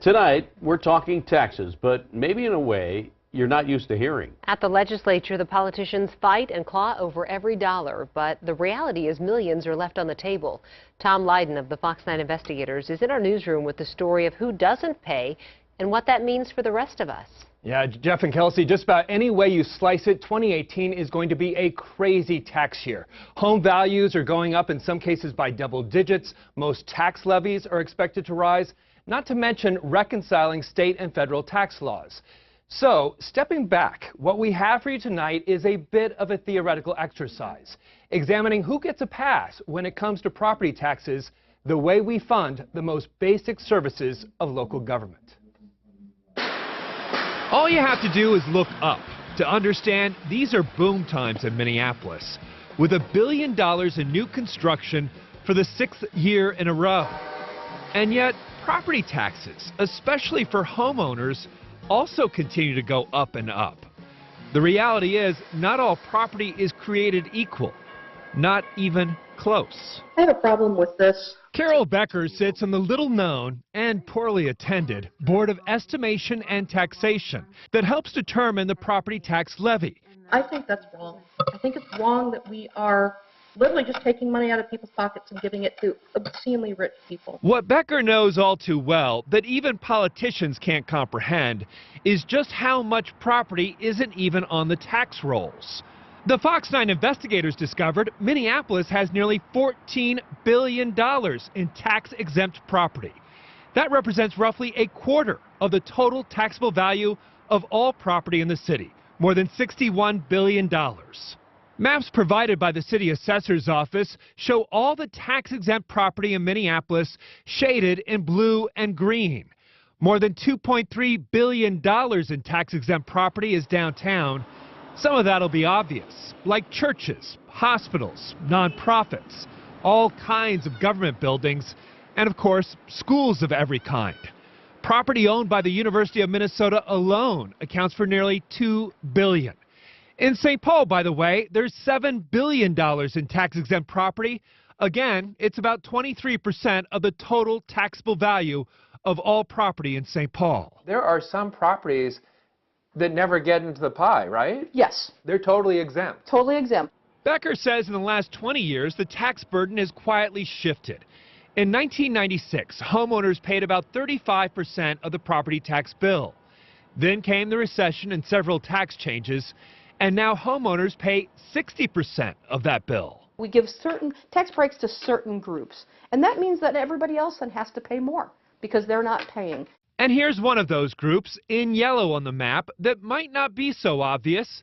Tonight, we're talking taxes, but maybe in a way you're not used to hearing. At the legislature, the politicians fight and claw over every dollar, but the reality is millions are left on the table. Tom Lydon of the Fox 9 Investigators is in our newsroom with the story of who doesn't pay and what that means for the rest of us. Yeah, Jeff and Kelsey, just about any way you slice it, 2018 is going to be a crazy tax year. Home values are going up in some cases by double digits. Most tax levies are expected to rise, not to mention reconciling state and federal tax laws. So, stepping back, what we have for you tonight is a bit of a theoretical exercise, examining who gets a pass when it comes to property taxes, the way we fund the most basic services of local government. All you have to do is look up to understand these are boom times in Minneapolis, with $1 billion in new construction for the 6th year in a row. And yet, property taxes, especially for homeowners, also continue to go up and up. The reality is, not all property is created equal, not even close. I have a problem with this. Carol Becker sits on the little-known and poorly attended Board of Estimation and Taxation that helps determine the property tax levy. I think that's wrong. I think it's wrong that we are literally just taking money out of people's pockets and giving it to obscenely rich people. What Becker knows all too well, that even politicians can't comprehend, is just how much property isn't even on the tax rolls. The Fox 9 investigators discovered Minneapolis has nearly $14 billion in tax-exempt property. That represents roughly a quarter of the total taxable value of all property in the city, more than $61 billion. Maps provided by the city assessor's office show all the tax-exempt property in Minneapolis shaded in blue and green. More than $2.3 billion in tax-exempt property is downtown. Some of that'll be obvious, like churches, hospitals, nonprofits, all kinds of government buildings, and of course, schools of every kind. Property owned by the University of Minnesota alone accounts for nearly $2 billion. In St. Paul, by the way, there's $7 billion in tax-exempt property. Again, it's about 23% of the total taxable value of all property in St. Paul. There are some properties that never get into the pie, right? Yes. They're totally exempt. Totally exempt. Becker says in the last 20 years, the tax burden has quietly shifted. In 1996, homeowners paid about 35% of the property tax bill. Then came the recession and several tax changes, and now homeowners pay 60% of that bill. We give certain tax breaks to certain groups, and that means that everybody else then has to pay more because they're not paying. And here's one of those groups, in yellow on the map, that might not be so obvious.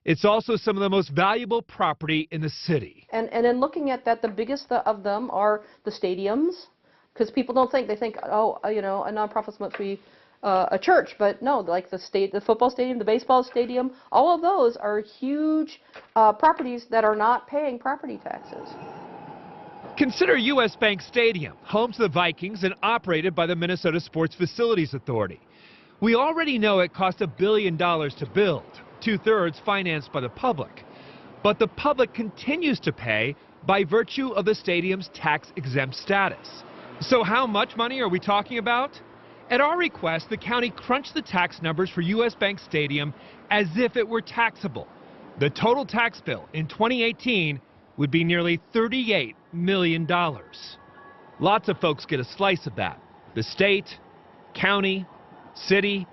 It's also some of the most valuable property in the city. And in looking at that, the biggest of them are the stadiums, because people don't think, they think, oh, you know, a nonprofit must be a church, but no, like the football stadium, the baseball stadium, all of those are huge properties that are not paying property taxes. Consider U.S. Bank Stadium, home to the Vikings and operated by the Minnesota Sports Facilities Authority. We already know it cost $1 billion to build, 2/3 financed by the public. But the public continues to pay by virtue of the stadium's tax-exempt status. So how much money are we talking about? At our request, the county crunched the tax numbers for U.S. Bank Stadium as if it were taxable. The total tax bill in 2018 would be nearly $38 million. Lots of folks get a slice of that. The state, county, city,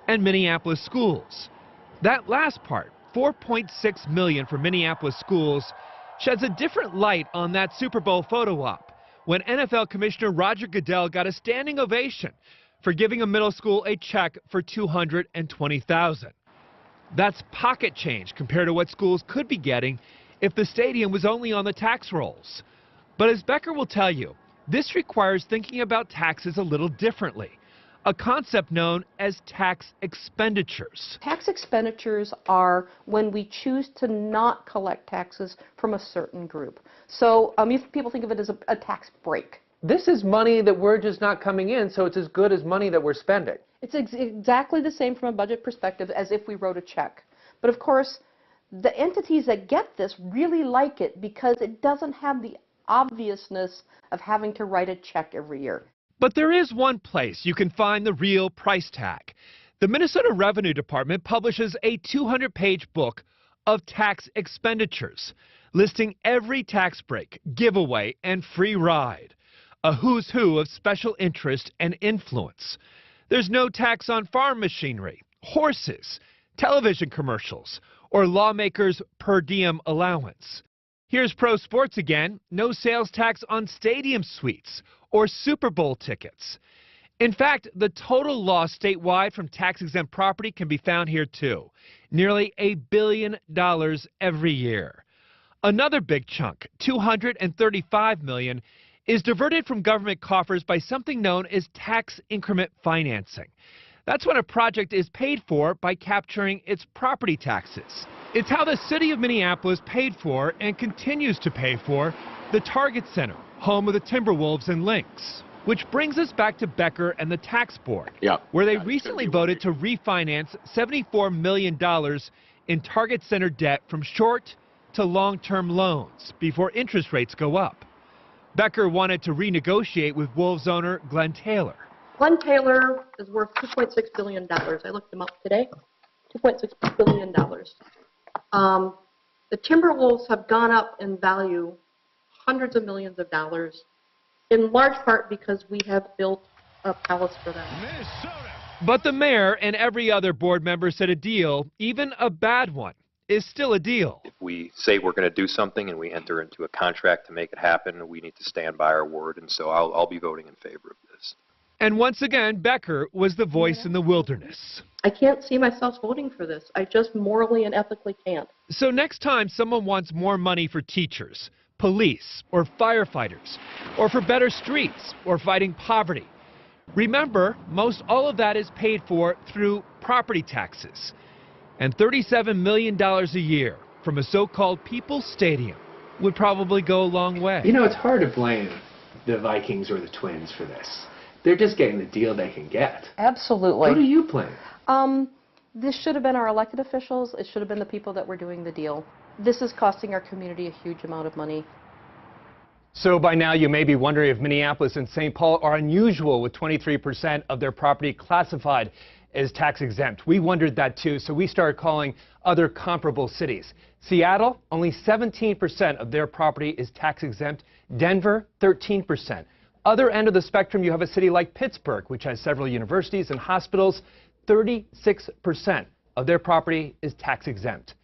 and Minneapolis schools. That last part, $4.6 million for Minneapolis schools, sheds a different light on that Super Bowl photo op when NFL Commissioner Roger Goodell got a standing ovation for giving a middle school a check for $220,000. That's pocket change compared to what schools could be getting if the stadium was only on the tax rolls. But as Becker will tell you, this requires thinking about taxes a little differently, a concept known as tax expenditures. Tax expenditures are when we choose to not collect taxes from a certain group. So people think of it as a tax break. This is money that we're just not coming in, so it's as good as money that we're spending. It's exactly the same from a budget perspective as if we wrote a check. But of course, the entities that get this really like it because it doesn't have the obviousness of having to write a check every year. But there is one place you can find the real price tag. The Minnesota Revenue Department publishes a 200-page book of tax expenditures, listing every tax break, giveaway, and free ride. A who's who of special interest and influence. There's no tax on farm machinery, horses, television commercials, or lawmakers' per diem allowance. Here's pro sports again. No sales tax on stadium suites or Super Bowl tickets. In fact, the total loss statewide from tax-exempt property can be found here too. Nearly $1 billion every year. Another big chunk, $235 million, is diverted from government coffers by something known as tax increment financing. That's when a project is paid for by capturing its property taxes. It's how the city of Minneapolis paid for and continues to pay for the Target Center, home of the Timberwolves and Lynx. Which brings us back to Becker and the tax board, where they recently voted to refinance $74 million in Target Center debt from short to long-term loans before interest rates go up. Becker wanted to renegotiate with Wolves owner Glenn Taylor. Glenn Taylor is worth $2.6 billion. I looked him up today. $2.6 billion. The Timberwolves have gone up in value hundreds of millions of dollars, in large part because we have built a palace for them. But the mayor and every other board member said a deal, even a bad one, is still a deal. If we say we're going to do something and we enter into a contract to make it happen, we need to stand by our word, and so I'll be voting in favor of this. And once again, Becker was the voice in the wilderness. I can't see myself voting for this. I just morally and ethically can't. So next time someone wants more money for teachers, police, or firefighters, or for better streets, or fighting poverty, remember, most all of that is paid for through property taxes. And $37 million a year from a so-called People's Stadium would probably go a long way. You know, it's hard to blame the Vikings or the Twins for this. They're just getting the deal they can get. Absolutely. Who do you blame? This should have been our elected officials. It should have been the people that were doing the deal. This is costing our community a huge amount of money. So by now you may be wondering if Minneapolis and St. Paul are unusual with 23% of their property classified as tax exempt. We wondered that too, so we started calling other comparable cities. Seattle, only 17% of their property is tax exempt. Denver, 13%. Other end of the spectrum, you have a city like Pittsburgh, which has several universities and hospitals. 36% of their property is tax exempt.